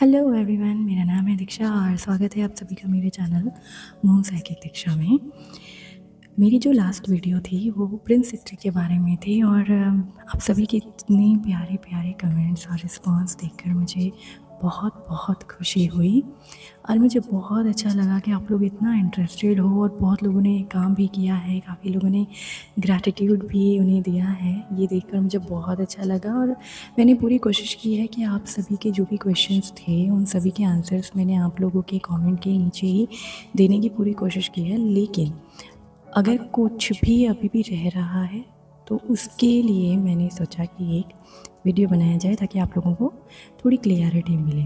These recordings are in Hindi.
हेलो एवरीवन, मेरा नाम है दीक्षा और स्वागत है आप सभी का मेरे चैनल मून साइकिक दीक्षा में। मेरी जो लास्ट वीडियो थी वो प्रिंस हिस्ट्री के बारे में थी और आप सभी के इतने प्यारे प्यारे कमेंट्स और रिस्पांस देखकर मुझे बहुत बहुत खुशी हुई और मुझे बहुत अच्छा लगा कि आप लोग इतना इंटरेस्टेड हो और बहुत लोगों ने काम भी किया है, काफ़ी लोगों ने ग्रैटिट्यूड भी उन्हें दिया है। ये देखकर मुझे बहुत अच्छा लगा और मैंने पूरी कोशिश की है कि आप सभी के जो भी क्वेश्चंस थे उन सभी के आंसर्स मैंने आप लोगों के कमेंट के नीचे ही देने की पूरी कोशिश की है। लेकिन अगर कुछ भी अभी भी रह रहा है तो उसके लिए मैंने सोचा कि एक वीडियो बनाया जाए ताकि आप लोगों को थोड़ी क्लियरिटी मिले,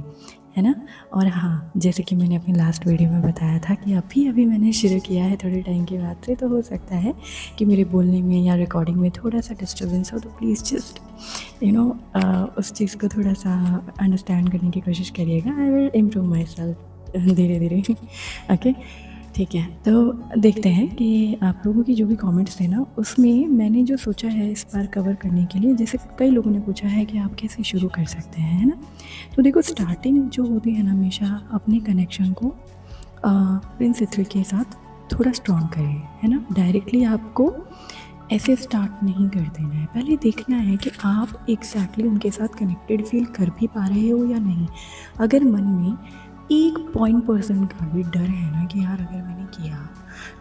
है ना। और हाँ, जैसे कि मैंने अपनी लास्ट वीडियो में बताया था कि अभी मैंने शुरू किया है थोड़े टाइम के बाद से, तो हो सकता है कि मेरे बोलने में या रिकॉर्डिंग में थोड़ा सा डिस्टर्बेंस हो, तो प्लीज़ जस्ट उस चीज़ को थोड़ा सा अंडरस्टैंड करने की कोशिश करिएगा। I will improve my self धीरे धीरे। ओके, ठीक है। तो देखते हैं कि आप लोगों की जो भी कमेंट्स थे ना, उसमें मैंने जो सोचा है इस बार कवर करने के लिए, जैसे कई लोगों ने पूछा है कि आप कैसे शुरू कर सकते हैं, है ना। तो देखो, स्टार्टिंग जो होती है ना, हमेशा अपने कनेक्शन को प्रिंस हिस्ट्री के साथ थोड़ा स्ट्रॉन्ग करिए, है ना। डायरेक्टली आपको ऐसे स्टार्ट नहीं कर देना है, पहले देखना है कि आप एग्जैक्टली उनके साथ कनेक्टेड फील कर भी पा रहे हो या नहीं। अगर मन में 1% का भी डर है ना कि यार अगर मैंने किया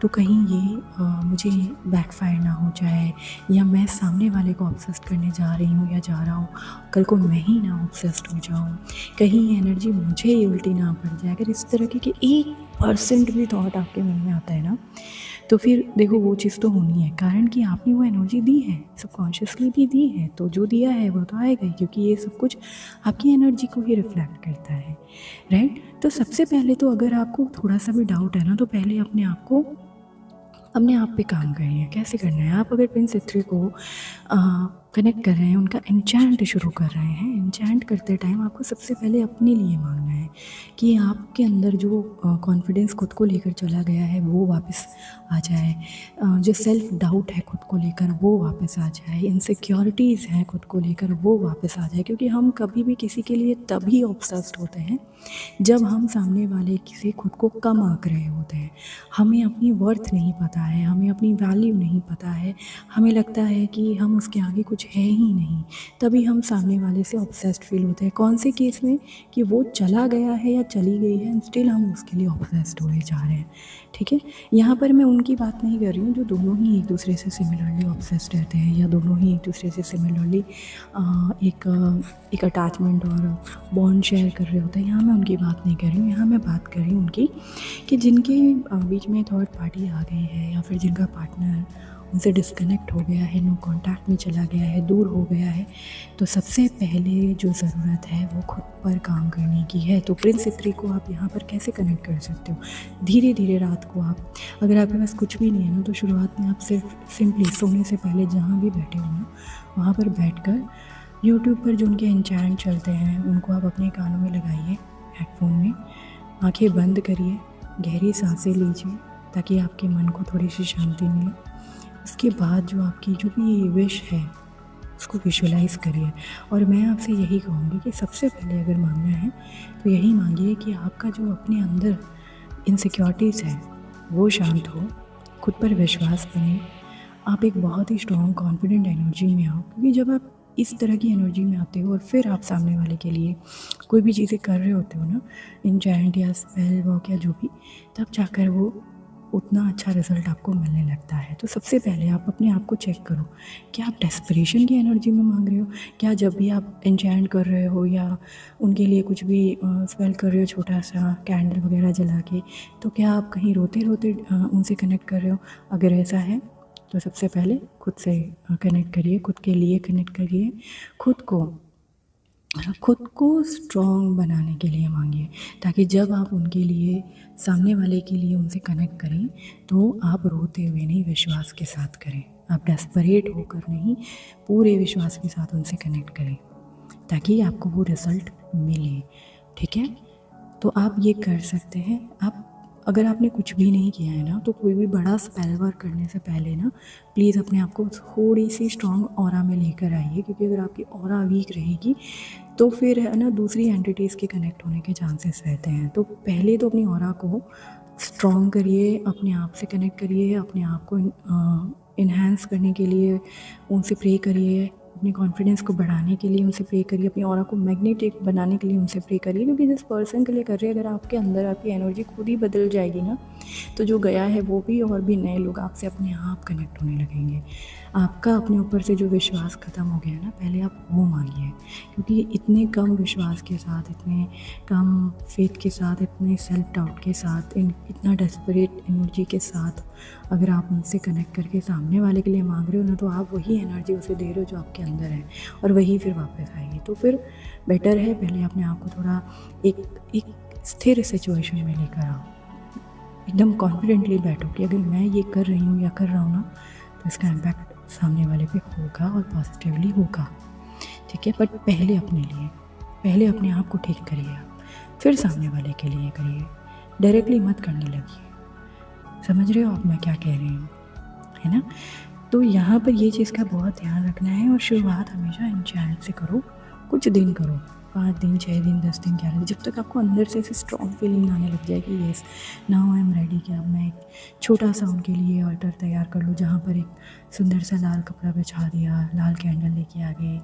तो कहीं ये मुझे बैकफायर ना हो जाए, या मैं सामने वाले को ऑब्सेस्ड करने जा रही हूँ या जा रहा हूँ, कल को मैं ही ना ऑब्सेस्ड हो जाऊँ, कहीं ये एनर्जी मुझे ही उल्टी ना पड़ जाए। अगर इस तरह के 1% भी थॉट आपके मन में आता है ना, तो फिर देखो वो चीज़ तो होनी है, कारण कि आपने वो एनर्जी दी है, सबकॉन्शियसली भी दी है, तो जो दिया है वो तो आएगा ही, क्योंकि ये सब कुछ आपकी एनर्जी को ही रिफ्लेक्ट करता है, राइट। तो सबसे पहले तो अगर आपको थोड़ा सा भी डाउट है ना, तो पहले अपने आप पे काम करिए। कैसे करना है, आप अगर प्रिंस हिस्ट्री को कनेक्ट कर रहे हैं, उनका एन्चैंट शुरू कर रहे हैं, एन्चैंट करते टाइम आपको सबसे पहले अपने लिए मांगना है कि आपके अंदर जो कॉन्फिडेंस खुद को लेकर चला गया है वो वापस आ जाए, जो सेल्फ डाउट है खुद को लेकर वो वापस आ जाए, इनसिक्योरिटीज़ हैं खुद को लेकर वो वापस आ जाए। क्योंकि हम कभी भी किसी के लिए तभी ऑब्सेस्ड होते हैं जब हम सामने वाले से खुद को कम आंक रहे होते हैं, हमें अपनी वर्थ नहीं पता है, हमें अपनी वैल्यू नहीं पता है, हमें लगता है कि हम उसके आगे कुछ है ही नहीं, तभी हम सामने वाले से ऑब्सेस्ड फील होते हैं। कौन से केस में, कि वो चला गया है या चली गई है, स्टिल हम उसके लिए ऑब्सेस्ड हुए जा रहे हैं, ठीक है। यहाँ पर मैं उनकी बात नहीं कर रही हूँ जो दोनों ही एक दूसरे से सिमिलरली ऑब्सेस्ड रहते हैं, या दोनों ही एक दूसरे से सिमिलरली एक अटैचमेंट और बॉन्ड शेयर कर रहे होते हैं। यहाँ मैं उनकी बात नहीं कर रही हूँ, यहाँ मैं बात कर रही हूँ उनकी कि जिनके बीच में थर्ड पार्टी आ गई है, या फिर जिनका पार्टनर उनसे डिस्कनेक्ट हो गया है, नो कांटेक्ट में चला गया है, दूर हो गया है। तो सबसे पहले जो ज़रूरत है वो खुद पर काम करने की है। तो प्रिंस हिस्ट्री को आप यहाँ पर कैसे कनेक्ट कर सकते हो, धीरे धीरे रात को आप, अगर आपके पास कुछ भी नहीं है ना, तो शुरुआत में आप सिर्फ सिंपली सोने से पहले जहाँ भी बैठे हो ना, वहाँ पर बैठकर यूट्यूब पर जो उनके एन्चैंट चलते हैं उनको आप अपने कानों में लगाइए, हेडफोन में, आंखें बंद करिए, गहरी सांसें लीजिए ताकि आपके मन को थोड़ी सी शांति मिले। उसके बाद जो आपकी जो भी विश है उसको विजुअलाइज़ करिए। और मैं आपसे यही कहूँगी कि सबसे पहले अगर मांगना है तो यही मांगिए कि आपका जो अपने अंदर इनसिक्योरिटीज़ है वो शांत हो, खुद पर विश्वास बने, आप एक बहुत ही स्ट्रॉन्ग कॉन्फिडेंट एनर्जी में आओ। क्योंकि जब आप इस तरह की एनर्जी में आते हो और फिर आप सामने वाले के लिए कोई भी चीज़ें कर रहे होते हो ना, एन्चैंट या स्पेल वर्क या जो भी, तब जाकर वो उतना अच्छा रिज़ल्ट आपको मिलने लगता है। तो सबसे पहले आप अपने आप को चेक करो, क्या आप डेस्परेशन की एनर्जी में मांग रहे हो, क्या जब भी आप एन्चैंट कर रहे हो या उनके लिए कुछ भी स्पेल कर रहे हो, छोटा सा कैंडल वगैरह जला के, तो क्या आप कहीं रोते रोते उनसे कनेक्ट कर रहे हो। अगर ऐसा है तो सबसे पहले खुद से कनेक्ट करिए, खुद के लिए कनेक्ट करिए, खुद को स्ट्रॉन्ग बनाने के लिए मांगिए, ताकि जब आप उनके लिए, सामने वाले के लिए उनसे कनेक्ट करें तो आप रोते हुए नहीं, विश्वास के साथ करें। आप डेस्परेट होकर नहीं, पूरे विश्वास के साथ उनसे कनेक्ट करें ताकि आपको वो रिज़ल्ट मिले, ठीक है। तो आप ये कर सकते हैं। आप अगर आपने कुछ भी नहीं किया है ना, तो कोई भी बड़ा स्पेल वर्क करने से पहले ना प्लीज़ अपने आप को थोड़ी सी स्ट्रॉन्ग ऑरा में लेकर आइए, क्योंकि अगर आपकी ऑरा वीक रहेगी तो फिर है ना दूसरी एंटिटीज़ के कनेक्ट होने के चांसेस रहते हैं। तो पहले तो अपनी ऑरा को स्ट्रॉन्ग करिए, अपने आप से कनेक्ट करिए, अपने आप को इन्हांस करने के लिए उनसे प्रे करिए, अपने कॉन्फिडेंस को बढ़ाने के लिए उनसे प्रे करिए, अपनी ऑरा को मैग्नेटिक बनाने के लिए उनसे प्रे करिए। क्योंकि जिस पर्सन के लिए कर रहे हैं, अगर आपके अंदर आपकी एनर्जी खुद ही बदल जाएगी ना, तो जो गया है वो भी और भी नए लोग आपसे अपने आप कनेक्ट होने लगेंगे। आपका अपने ऊपर से जो विश्वास ख़त्म हो गया ना, पहले आप वो मांगिए। क्योंकि इतने कम विश्वास के साथ, इतने कम फेथ के साथ, इतने सेल्फ डाउट के साथ, इतना डेस्परेट एनर्जी के साथ अगर आप उनसे कनेक्ट करके सामने वाले के लिए मांग रहे हो ना, तो आप वही एनर्जी उसे दे रहे हो जो आपके अंदर है, और वही फिर वापस आएगी। तो फिर बेटर है पहले अपने आप को थोड़ा एक स्थिर सिचुएशन में लेकर आओ। एकदम कॉन्फिडेंटली बैठो कि अगर मैं ये कर रही हूँ या कर रहा हूँ ना, तो इसका इम्पैक्ट सामने वाले पे होगा और पॉजिटिवली होगा। ठीक है, बट पहले अपने लिए, पहले अपने आप को ठीक करिए आप, फिर सामने वाले के लिए करिए। डायरेक्टली मत करने लगिए। समझ रहे हो आप मैं क्या कह रही हूँ, है ना? तो यहाँ पर ये चीज़ का बहुत ध्यान रखना है। और शुरुआत हमेशा एन्चैंट से करो, कुछ दिन करो, 5 दिन, 6 दिन, 10 दिन, 11 दिन, जब तक आपको अंदर से ऐसी स्ट्रॉन्ग फीलिंग आने लग जाएगी, yes now I am ready, कि अब मैं एक छोटा सा उनके लिए ऑल्टर तैयार कर लूँ, जहाँ पर एक सुंदर सा लाल कपड़ा बिछा दिया, लाल कैंडल लेके आ गए,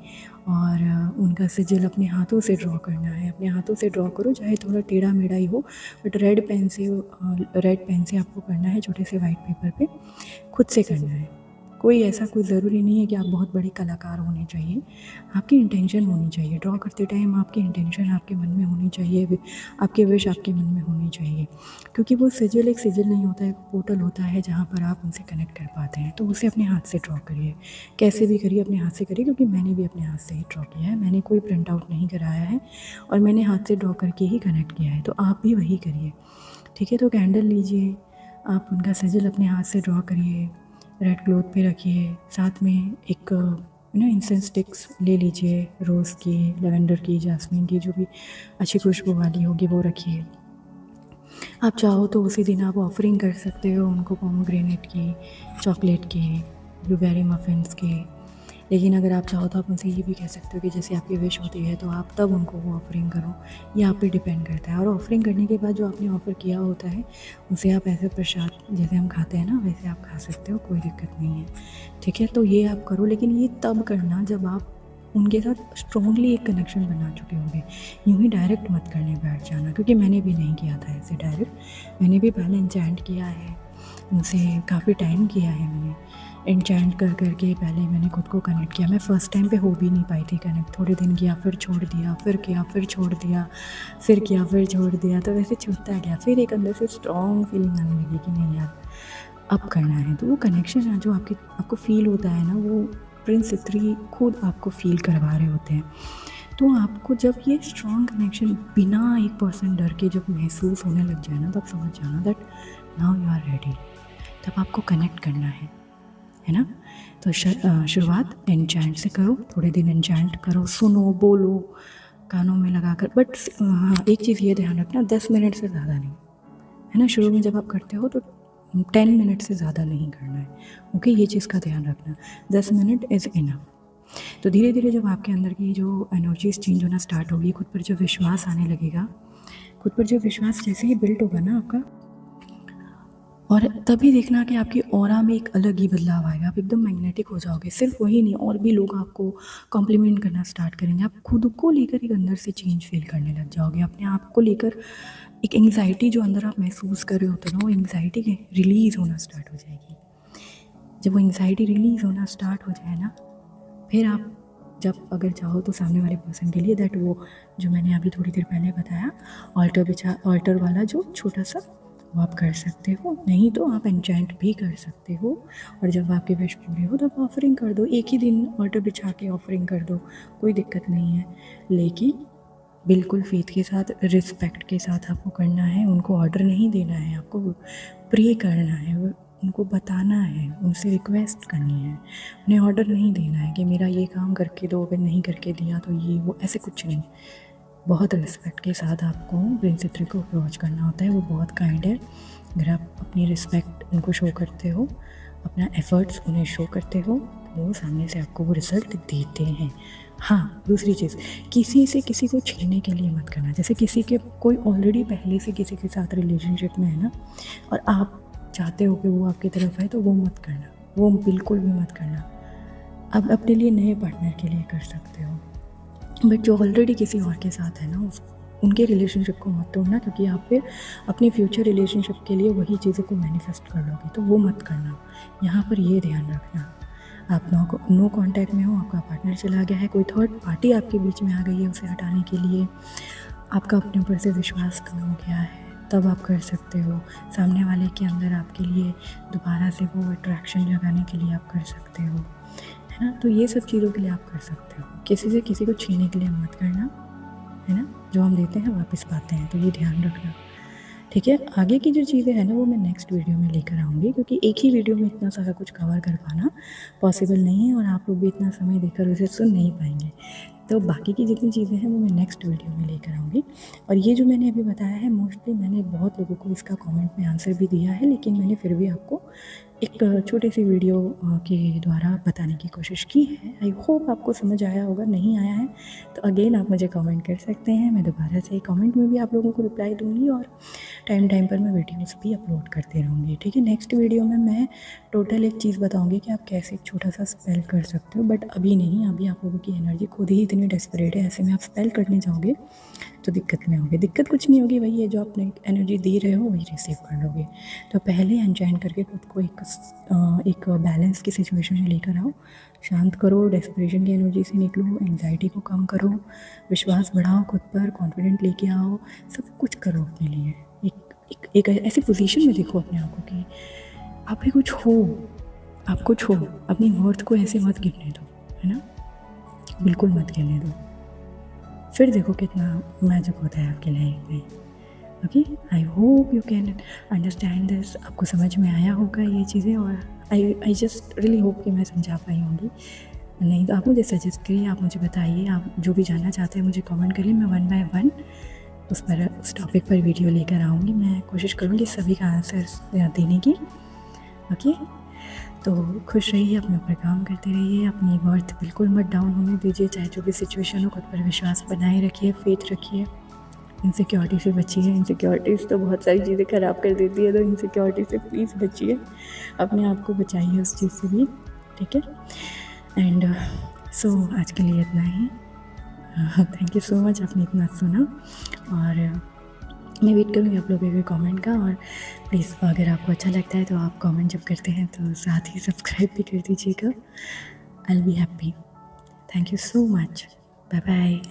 और उनका सिजिल अपने हाथों से ड्रॉ करना है। अपने हाथों से ड्रॉ करो, चाहे थोड़ा टेढ़ा मेढ़ा ही हो, बट रेड पेन से आपको करना है, छोटे से वाइट पेपर पे खुद से करना है। कोई ज़रूरी नहीं है कि आप बहुत बड़े कलाकार होने चाहिए। आपकी इंटेंशन होनी चाहिए, ड्रॉ करते टाइम आपकी इंटेंशन आपके मन में होनी चाहिए, आपके विश आपके मन में होनी चाहिए। क्योंकि वो सिजिल एक सिजिल नहीं होता है, पोर्टल होता है जहाँ पर आप उनसे कनेक्ट कर पाते हैं। तो उसे अपने हाथ से ड्रॉ करिए, कैसे भी करिए अपने हाथ से करिए, क्योंकि मैंने भी अपने हाथ से ही ड्रॉ किया है, मैंने कोई प्रिंट आउट नहीं कराया है, और मैंने हाथ से ड्रॉ करके ही कनेक्ट किया है। तो आप भी वही करिए, ठीक है? तो कैंडल लीजिए, आप उनका सिजिल अपने हाथ से ड्रॉ करिए, रेड क्लॉथ पे रखिए, साथ में एक इंसेंस स्टिक्स ले लीजिए, रोज़ की, लेवेंडर की, जास्मीन की, जो भी अच्छी खुशबू वाली होगी वो रखिए। आप चाहो तो उसी दिन आप ऑफरिंग कर सकते हो उनको, पोमोग्रेनेट की, चॉकलेट की, ब्लूबेरी मफ़िन्स की। लेकिन अगर आप चाहो तो आप उनसे ये भी कह सकते हो कि जैसे आपकी विश होती है तो आप तब उनको वो ऑफरिंग करो, ये आप पे डिपेंड करता है। और ऑफरिंग करने के बाद जो आपने ऑफ़र किया होता है उसे आप ऐसे प्रसाद जैसे हम खाते हैं ना, वैसे आप खा सकते हो, कोई दिक्कत नहीं है, ठीक है? तो ये आप करो, लेकिन ये तब करना जब आप उनके साथ स्ट्रॉन्गली एक कनेक्शन बना चुके होंगे। यूँ ही डायरेक्ट मत करने बैठ जाना, क्योंकि मैंने भी नहीं किया था ऐसे डायरेक्ट। मैंने भी पहले एन्चैंट किया है, उनसे काफ़ी टाइम किया है मैंने एन्चैंट कर करके, पहले मैंने खुद को कनेक्ट किया। मैं फ़र्स्ट टाइम पे हो भी नहीं पाई थी कनेक्ट, थोड़े दिन किया, फिर छोड़ दिया, फिर किया, फिर छोड़ दिया, फिर किया, फिर छोड़ दिया, तो वैसे छूटता गया। फिर एक अंदर से स्ट्रॉन्ग फीलिंग आने लगी कि नहीं यार अब करना है। तो वो कनेक्शन जो आपको फ़ील होता है ना, वो प्रिंस 3 खुद आपको फ़ील करवा रहे होते हैं। तो आपको जब ये स्ट्रॉन्ग कनेक्शन बिना 1% डर के जब महसूस होने लग जाए ना, तब समझ जाना that now you are ready. तब आपको कनेक्ट करना है ना? तो शुरुआत एन्चैंट से करो, थोड़े दिन एन्चैंट करो, सुनो, बोलो कानों में लगाकर। बट हाँ, एक चीज़ ये ध्यान रखना, 10 मिनट से ज़्यादा नहीं, है ना? शुरू में जब आप करते हो तो 10 मिनट से ज़्यादा नहीं करना है, ओके? ये चीज़ का ध्यान रखना, 10 मिनट इज़ इनफ। तो धीरे धीरे जब आपके अंदर की जो एनर्जीज चेंज होना स्टार्ट होगी, खुद पर जो विश्वास आने लगेगा, खुद पर जो विश्वास जैसे ही बिल्ड होगा ना आपका, और तभी देखना कि आपकी ऑरा में एक अलग ही बदलाव आएगा। आप एकदम मैग्नेटिक हो जाओगे। सिर्फ वही नहीं, और भी लोग आपको कॉम्प्लीमेंट करना स्टार्ट करेंगे। आप खुद को लेकर एक अंदर से चेंज फील करने लग जाओगे। अपने आप को लेकर एक एंग्जाइटी जो अंदर आप महसूस कर रहे होते हो ना, वो एंग्जाइटी रिलीज़ होना स्टार्ट हो जाएगी। जब वो एंग्जाइटी रिलीज़ होना स्टार्ट हो जाए ना, फिर आप जब अगर चाहो तो सामने वाले पर्सन के लिए दैट वो जो मैंने अभी थोड़ी देर पहले बताया ऑल्टर वाला जो छोटा सा, वो आप कर सकते हो। नहीं तो आप एन्चैंट भी कर सकते हो, और जब आपके विश पूरे हो तब ऑफरिंग कर दो। एक ही दिन ऑल्टर बिछा के ऑफरिंग कर दो, कोई दिक्कत नहीं है। लेकिन बिल्कुल फेथ के साथ, रिस्पेक्ट के साथ आपको करना है। उनको ऑर्डर नहीं देना है, आपको प्रे करना है, उनको बताना है, उनसे रिक्वेस्ट करनी है। उन्हें ऑर्डर नहीं देना है कि मेरा ये काम करके दो, अगर नहीं करके दिया तो ये वो, ऐसे कुछ नहीं। बहुत रिस्पेक्ट के साथ आपको प्रिंस हितरी को अप्रोच करना होता है। वो बहुत काइंड है। अगर आप अपनी रिस्पेक्ट उनको शो करते हो, अपना एफ़र्ट्स उन्हें शो करते हो, तो वो सामने से आपको वो रिज़ल्ट देते हैं। हाँ, दूसरी चीज़, किसी से किसी को छीनने के लिए मत करना। जैसे किसी के कोई ऑलरेडी पहले से किसी के साथ रिलेशनशिप में है ना, और आप चाहते हो कि वो आपकी तरफ है, तो वो मत करना, वो बिल्कुल भी मत करना। आप अपने लिए नए पार्टनर के लिए कर सकते हो, बट जो ऑलरेडी किसी और के साथ है ना, उनके रिलेशनशिप को मत तोड़ना, क्योंकि आप फिर अपने फ्यूचर रिलेशनशिप के लिए वही चीज़ों को मैनिफेस्ट कर लोगे, तो वो मत करना। यहाँ पर ये ध्यान रखना, आप नो कांटेक्ट में हो, आपका पार्टनर चला गया है, कोई थर्ड पार्टी आपके बीच में आ गई है, उसे हटाने के लिए आपका अपने ऊपर से विश्वास कम हो गया है, तब आप कर सकते हो। सामने वाले के अंदर आपके लिए दोबारा से वो अट्रैक्शन जगाने के लिए आप कर सकते हो, है ना। तो ये सब चीज़ों के लिए आप कर सकते हो। किसी से किसी को छीनने के लिए मत करना, है ना। जो हम देते हैं वापस पाते हैं, तो ये ध्यान रखना, ठीक है। आगे की जो चीज़ें हैं ना, वो मैं नेक्स्ट वीडियो में लेकर आऊँगी, क्योंकि एक ही वीडियो में इतना सारा कुछ कवर कर पाना पॉसिबल नहीं है, और आप लोग भी इतना समय देकर उसे सुन नहीं पाएंगे। तो बाकी की जितनी चीज़ें हैं वो मैं नेक्स्ट वीडियो में लेकर आऊँगी। और ये जो मैंने अभी बताया है, मोस्टली मैंने बहुत लोगों को इसका कमेंट में आंसर भी दिया है, लेकिन मैंने फिर भी आपको एक छोटी सी वीडियो के द्वारा बताने की कोशिश की है। आई होप आपको समझ आया होगा। नहीं आया है तो अगेन आप मुझे कमेंट कर सकते हैं, मैं दोबारा से कमेंट में भी आप लोगों को रिप्लाई दूँगी, और टाइम टाइम पर मैं वीडियोस भी अपलोड करती रहूँगी, ठीक है। नेक्स्ट वीडियो में मैं टोटल एक चीज़ बताऊँगी कि आप कैसे एक छोटा सा स्पेल कर सकते हो, बट अभी नहीं। अभी आप लोगों की एनर्जी खुद ही इतनी डेस्परेट है, ऐसे में आप स्पेल करने जाओगे तो दिक्कत में होगी। दिक्कत कुछ नहीं होगी, वही है, जो आपने एनर्जी दे रहे हो वही रिसीव कर लोगे। तो पहले अनचैन करके खुद को एक बैलेंस की सिचुएशन में लेकर आओ, शांत करो, डेस्परेशन की एनर्जी से निकलो, एंग्जाइटी को कम करो, विश्वास बढ़ाओ खुद पर, कॉन्फिडेंट लेके आओ, सब कुछ करो अपने लिए। एक ऐसी पोजीशन में देखो अपने आप को कि आप भी कुछ हो, आप कुछ हो। अपनी वर्थ को ऐसे मत गिरने दो, है ना, बिल्कुल मत गिरने दो। फिर देखो कितना मैजिक होता है आपकी लाइफ में। Okay, I hope you can understand this. आपको समझ में आया होगा ये चीज़ें, और आई जस्ट रियली होप कि मैं समझा पाई होंगी। नहीं तो आप मुझे सजेस्ट करिए, आप मुझे बताइए, आप जो भी जानना चाहते हैं मुझे कमेंट करिए। मैं 1 बाय 1 उस टॉपिक पर वीडियो लेकर आऊँगी। मैं कोशिश करूँगी सभी का आंसर देने की। ओके, तो खुश रहिए, अपने ऊपर काम करते रहिए, अपनी वर्थ बिल्कुल मत डाउन होने दीजिए, चाहे जो भी सिचुएशन हो। खुद पर विश्वास बनाए रखिए, फेथ रखिए, इनसिक्योरिटी से बचिए। इनसिक्योरिटीज़ तो बहुत सारी चीज़ें ख़राब कर देती है, तो इनसिक्योरिटी से प्लीज़ बचिए, अपने आप को बचाइए उस चीज़ से भी, ठीक है। एंड सो आज के लिए इतना ही। थैंक यू सो मच, आपने इतना सुना, और मैं वेट करूँगी आप लोगों के कमेंट का। और प्लीज़ अगर आपको अच्छा लगता है तो आप कमेंट जब करते हैं तो साथ ही सब्सक्राइब भी कर दीजिएगा। I will be happy. Thank you so much, bye bye.